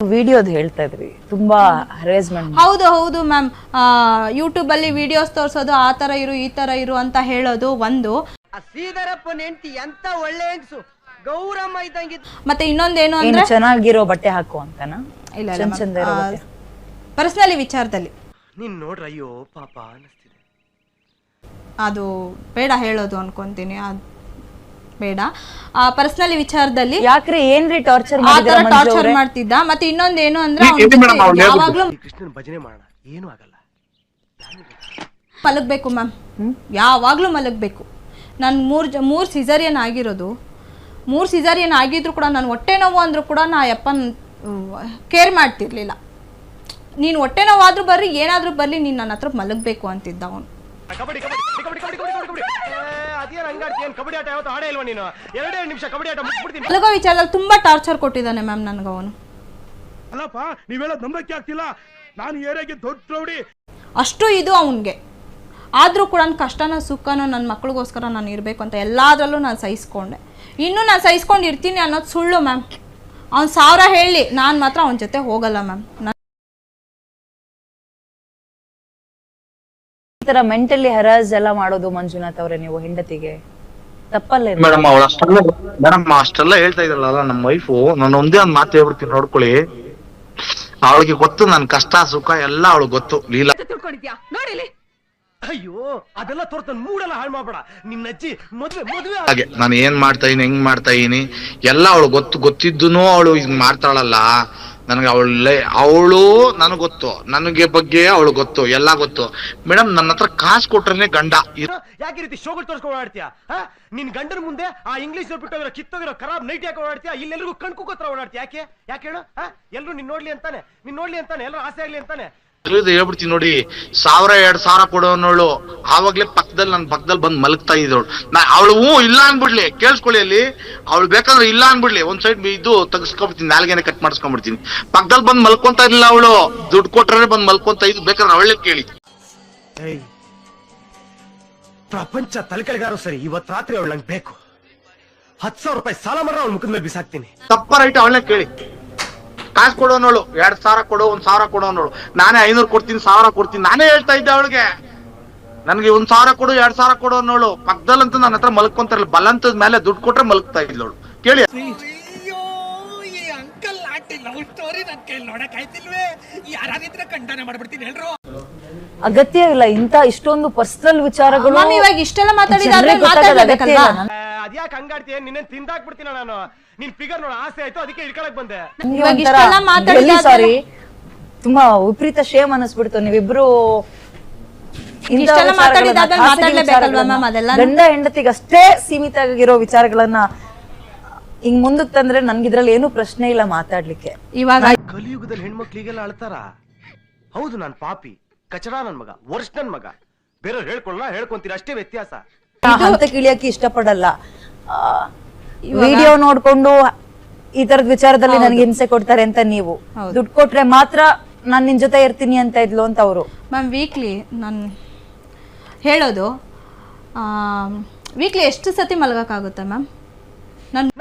ವಿಡಿಯೋದು ಹೇಳ್ತಾ ಇದ್ರಿ ತುಂಬಾ ಹರೇಸ್ಮೆಂಟ್. ಹೌದು ಮ್ಯಾಮ್, ಯೂಟ್ಯೂಬ್ ಅಲ್ಲಿ ವಿಡಿಯೋಸ್ ತೋರಿಸೋದು ಆ ತರ ಇರು ಈ ತರ ಇರು ಅಂತ ಹೇಳೋದು ಒಂದು. ಶ್ರೀಧರಪ್ಪನ ಹೆಂಡತಿ ಎಂತ ಒಳ್ಳೆ ಹೆಂಗಸು, ಗೌರಮ್ಮ ಇದ್ದಂಗೆ. ಮತ್ತೆ ಇನ್ನೊಂದೇನು ಅಂದ್ರೆ ಚೆನ್ನಾಗಿರೋ ಬಟ್ಟೆ ಹಾಕು ಅಂತನಾ? ಇಲ್ಲ, ಪರ್ಸನಲಿ ವಿಚಾರದಲ್ಲಿ ನೀನ್ ನೋಡ್ರ ಅಯ್ಯೋ ಪಾಪ ಅನಿಸ್ತಿದೆ. ಅದು ಬೇಡ ಹೇಳೋದು ಅನ್ಕೊಂತೀನಿ, ಅದು ಬೇಡ. ಪರ್ಸನಲಿ ವಿಚಾರದಲ್ಲಿ ಯಾಕ್ರಿ ಏನ್ರಿ ಟಾರ್ಚರ್ ಟಾರ್ಚರ್ ಮಾಡ್ತಿದ್ದ. ಮತ್ತೆ ಇನ್ನೊಂದೇನು ಅಂದ್ರೆ ಯಾವಾಗ್ಲೂ ಕೃಷ್ಣನ್ ಭಜನೆ ಮಾಡೋಣ, ಏನು ಆಗಲ್ಲ. ಮಲಗ್ಬೇಕು ಮ್ಯಾಮ್, ಯಾವಾಗ್ಲೂ ಮಲಗ್ಬೇಕು. ನಾನು ಮೂರ್ ಸಿಸರಿಯನ್ ಆಗಿರೋದು. 3 ಸಿಸರಿಯನ್ ಆಗಿದ್ರು ಕೂಡ ನಾನು ಹೊಟ್ಟೆ ನೋವು ಅಂದ್ರೂ ಕೂಡ ನಾ ಯಪ್ಪನ್ ಕೇರ್ ಮಾಡ್ತಿರ್ಲಿಲ್ಲ. ನೀನು ಹೊಟ್ಟೆ ನೋವಾದ್ರೂ ಬರ್ರಿ ಏನಾದ್ರೂ ಬರ್ಲಿ ನೀನ್ ನನ್ನ ಹತ್ರ ಮಲಗ್ಬೇಕು ಅಂತಿದ್ದ ಅವನು. ಮಲಗೋ ವಿಚಾರದಲ್ಲಿ ತುಂಬಾ ಟಾರ್ಚರ್ ಕೊಟ್ಟಿದ್ದಾನೆ ಮ್ಯಾಮ್ ನನ್ಗೆ ಅವನು. ಅಷ್ಟು ಇದು ಅವನ್ಗೆ. ಆದ್ರೂ ಕೂಡ ಕಷ್ಟನೋ ಸುಖನೋ ನನ್ನ ಮಕ್ಳಿಗೋಸ್ಕರ ನಾನು ಇರ್ಬೇಕು ಅಂತ ಎಲ್ಲಾದ್ರಲ್ಲೂ ನಾನು ಸಹಿಸ್ಕೊಂಡೆ. ಇನ್ನೂ ನಾನು ಸಹಿಸ್ಕೊಂಡು ಇರ್ತೀನಿ ಅನ್ನೋದು ಸುಳ್ಳು ಮ್ಯಾಮ್. ಅವ್ನು 1000 ಹೇಳಿ ನಾನು ಮಾತ್ರ ಅವನ ಜೊತೆ ಹೋಗಲ್ಲ ಮ್ಯಾಮ್. ಈ ತರ ಮೆಂಟಲಿ ಹರಾಸ್ ಎಲ್ಲ ಮಾಡೋದು ಮಂಜುನಾಥ್ ಅವರೇ ನೀವು ಹೆಂಡತಿಗೆ ತಪ್ಪಲ್ಲ ಮೇಡಮ್? ಅಷ್ಟೆಲ್ಲ ಹೇಳ್ತಾ ಇದ್ರಲ್ಲ ನಮ್ಮ ವೈಫು. ನಾನು ಒಂದೇ ಒಂದ್ ಮಾತು ಹೇಳ್ಬಿಡ್ತೀನಿ ನೋಡ್ಕೊಳ್ಳಿ. ಅವಳಿಗೆ ಗೊತ್ತು ನನ್ ಕಷ್ಟ ಸುಖ ಎಲ್ಲ ಅವಳಿಗೆ ಗೊತ್ತು. ಲೀಲಾ ಅಯ್ಯೋ ಅದೆಲ್ಲ ತೋರ್ತನ್ ಮೂಡೆಲ್ಲ ಹಾಳು ಮಾಡ್ಬೇಡ. ನಿನ್ನ ಅಜ್ಜಿ ಮದ್ವೆ ಹಾಗೆ ನಾನು ಏನ್ ಮಾಡ್ತಾ ಇದೀನಿ ಹೆಂಗ್ ಮಾಡ್ತಾ ಇದೀನಿ ಎಲ್ಲ ಅವಳು ಗೊತ್ತಿದ್ದೂನು ಅವಳು ಹಿಂಗ್ ಮಾಡ್ತಾಳಲ್ಲ. ನನಗೆ ಅವಳು ನನಗ್ ಗೊತ್ತು, ನನಗೆ ಬಗ್ಗೆ ಅವಳು ಗೊತ್ತು, ಎಲ್ಲಾ ಗೊತ್ತು. ಮೇಡಮ್ ನನ್ನ ಹತ್ರ ಕಾಸು ಕೊಟ್ರೇನೆ ಗಂಡ. ಯಾಕೆ ರೀತಿ ಶೋಗಳು ತೋರ್ಸ್ಕೊಂಡು ಓಡಾಡ್ತೀಯ? ನಿನ್ ಗಂಡನ ಮುಂದೆ ಆ ಇಂಗ್ಲಿಷ್ ಬಿಟ್ಟೋಗಿರೋ ಕಿತ್ತೋಗಿರೋ ಖರಾಬ್ ನೈಟ್ ಯಾಕೆ ಓಡಾಡ್ತೀಯ? ಇಲ್ಲೆಲ್ರಿಗೂ ಕಣ್ಕುಕೋತ್ರ ಓಡಾಡ್ತೀಯ. ಯಾಕೆ ಹೇಳು? ಎಲ್ರು ನಿನ್ ನೋಡ್ಲಿ ಅಂತಾನೆ ಎಲ್ಲರೂ ಆಸೆ ಆಗ್ಲಿ ಅಂತಾನೆ ಹೇಳ್ಬಿಡ್ತೀನಿ ನೋಡಿ. 1000-2000 ಕೊಡೋನವಳು ಆವಾಗ್ಲೇ ನನ್ ಪಕ್ಕದಲ್ಲಿ ಬಂದ್ ಮಲಗ್ತಾ ಇದ್ದವಳು. ಅವಳು ಇಲ್ಲ ಅನ್ಬಿಡ್ಲಿ, ಕೇಳಿಸ್ಕೊಳ್ಳಿ. ಅಲ್ಲಿ ಅವಳು ಬೇಕಂದ್ರೆ ಇಲ್ಲ ಅನ್ಬಿಡ್ಲಿ, ಒಂದ್ ಸೈಡ್ ಇದು ತೆಗಿಸ್ಕೊಂಡ್ಬಿಡ್ತೀನಿ, ನಾಲ್ಗೆನೆ ಕಟ್ ಮಾಡಿಸ್ಕೊಂಡ್ಬಿಡ್ತೀನಿ. ಪಕ್ಕದಲ್ಲಿ ಬಂದ್ ಮಲ್ಕೊಂತ ಇರ್ಲಿಲ್ಲ ಅವಳು. ದುಡ್ಡು ಕೊಟ್ರೆ ಬಂದ್ ಮಲ್ಕೊಂತ ಇದ್ದು, ಬೇಕಾದ್ರೆ ಅವಳೇ ಕೇಳಿ. ಪ್ರಪಂಚ ತಲೆಕೆಳಗಾರು ಸರಿ, ಇವತ್ ರಾತ್ರಿ ಅವಳು ನಂಗೆ ಬೇಕು. 10,000 ರೂಪಾಯಿ ಸಾಲ ಮಾಡ್ರ ಅವಳ ಮುಖದ ಮೇಲೆ ಬಿಸಾಕ್ತೀನಿ. ತಪ್ಪ ರೈಟ್ ಅವಳೇ ಕೇಳಿ. ಕಾಸು ಕೊಡೋನವಳು 2,000 ಕೊಡು, 1,000 ಕೊಡೋನವಳು. ನಾನೇ 500 ಕೊಡ್ತೀನಿ, 1000 ಕೊಡ್ತೀನಿ. ನಾನೇ ಹೇಳ್ತಾ ಇದ್ದೆ ಅವಳಿಗೆ, ನನ್ಗೆ 1,000 ಕೊಡು, 2,000 ಕೊಡೋನವಳು. ಪಕ್ಕದಲ್ಲಂತೂ ನನ್ನ ಹತ್ರ ಮಲ್ಕೊಂತಾರಲ್ಲ, ಬಲಂತದ ಮೇಲೆ ದುಡ್ಡು ಕೊಟ್ರೆ ಮಲಗ್ತಾ ಇದ್ಲವಳು. ಕೇಳಿ. ಅಗತ್ಯ ಇಲ್ಲ ಇಂತ ಇಷ್ಟೊಂದು ಪರ್ಸನಲ್ ವಿಚಾರಗಳು. ಇವಾಗ ಇಷ್ಟೆಲ್ಲ ಮಾತಾಡಿದ್ರೆ ಅದ್ಯಾಕೆ ಹಂಗಾಡ್ತೀಯ? ನಿನ್ನ ತಿಂದಾಕ್ಬಿಡ್ತೀನ ನಾನು. ನಿನ್ ಫಿಗರ್ ನೋಡ ಆಸೆ ಆಯ್ತು, ಅದಕ್ಕೆ ಇಟ್ಕೊಳಕ್ ಬಂದೆ. ಸಾರಿ, ತುಂಬಾ ವಿಪರೀತ ಶೇಮ್ ಅನಿಸ್ಬಿಡ್ತು. ನೀವಿಬ್ರು ಗಂಡ ಹೆಂಡತಿಗೆ ಅಷ್ಟೇ ಸೀಮಿತ ಆಗಿರೋ ವಿಚಾರಗಳನ್ನ ಹಿಂಗ್ ಮುಂದಕ್ಕೆ ತಂದ್ರೆ ನನ್ಗಿದ್ರಲ್ಲಿ ಏನು ಪ್ರಶ್ನೆ ಇಲ್ಲ ಮಾತಾಡ್ಲಿಕ್ಕೆ. ಇವಾಗ ಕಲಿಯುಗದಲ್ಲಿ ಹೆಣ್ಮಕ್ಳಿಗೆಲ್ಲ ಅಳ್ತಾರ. ಹೌದು, ನಾನ್ ಪಾಪಿ, ಕಚಡ ನನ್ ಮಗ, ವರ್ಷ ನನ್ ಮಗ. ಬೇರೆಯವ್ರು ಹೇಳ್ಕೊಂತೀರ, ಅಷ್ಟೇ ವ್ಯತ್ಯಾಸ. ಹಂತಕ್ಕೆ ಇಳಿಯಕ್ಕೆ ಇಷ್ಟಪಡಲ್ಲ. ವಿಡಿಯೋ ನೋಡ್ಕೊಂಡು ಈ ತರದ ವಿಚಾರದಲ್ಲಿ ನನ್ಗೆ ಹಿಂಸೆ ಕೊಡ್ತಾರೆ ಅಂತ ನೀವು ದುಡ್ಡು ಕೊಟ್ರೆ ಮಾತ್ರ ನಾನ್ ನಿನ್ ಜೊತೆ ಇರ್ತೀನಿ ಅಂತ ಇದ್ಲು ಅಂತ ಅವರು. ಮ್ಯಾಮ್ ವೀಕ್ಲಿ ನಾನು ಹೇಳೋದು, ವೀಕ್ಲಿ ಎಷ್ಟು ಸತಿ ಮಲಗಕ್ಕಾಗುತ್ತೆ ಮ್ಯಾಮ್?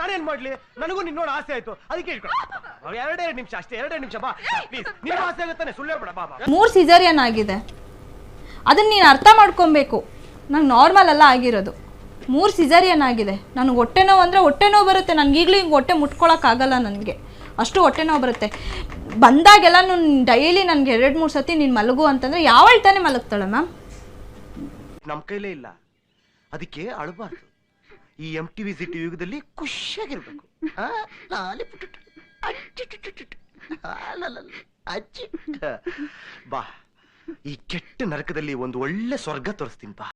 ನಾನೇನ್ ಮಾಡ್ಲಿ? ನನಗೂ ನಿನ್ನೋಡ ಆಸೆ ಆಯ್ತು, ಅದಕ್ಕೆ ಎರಡೆರಡು ನಿಮಿಷ ಅಷ್ಟೇ, 2 ನಿಮಿಷ ಬಾ ಪ್ಲೀಸ್. ನಿನ್ನ ಆಸೆ ಆಗುತ್ತಾನೆ, ಸುಳ್ಳು ಹೇಳ್ಬೇಡ ಬಾ. 3 ಸಿಸರಿಯನ್ ಆಗಿದೆ, ಅದನ್ನ ನೀನು ಅರ್ಥ ಮಾಡ್ಕೊಬೇಕು. ನಂಗೆ ನಾರ್ಮಲ್ ಅಲ್ಲ ಆಗಿರೋದು, 3 ಸಿಸರಿಯನ್ ಆಗಿದೆ. ನನಗೆ ಹೊಟ್ಟೆ ನೋವು ಅಂದರೆ ಹೊಟ್ಟೆ ನೋವು ಬರುತ್ತೆ. ನನಗೆ ಈಗಲೂ ಹಿಂಗೆ ಹೊಟ್ಟೆ ಮುಟ್ಕೊಳಕ್ಕಾಗಲ್ಲ, ನನಗೆ ಅಷ್ಟು ಹೊಟ್ಟೆ ನೋವು ಬರುತ್ತೆ. ಬಂದಾಗೆಲ್ಲ ಡೈಲಿ ನನಗೆ 2-3 ಸತಿ ನೀನು ಮಲಗು ಅಂತಂದರೆ ಯಾವಳ ತಾನೇ ಮಲಗ್ತಾಳೆ ಮ್ಯಾಮ್? ನಮ್ಮ ಕೈಲೇ ಇಲ್ಲ, ಅದಕ್ಕೆ ಅಳಬಾರ್ದು. ಈ MTV ಸಿಟಿ ಯುಗದಲ್ಲಿ ಖುಷಿಯಾಗಿರ್ಬೇಕು. ಬಾ, ಈ ಕೆಟ್ಟ ನರಕದಲ್ಲಿ ಒಂದು ಒಳ್ಳೆ ಸ್ವರ್ಗ ತೋರಿಸ್ತೀನಿ ಬಾ.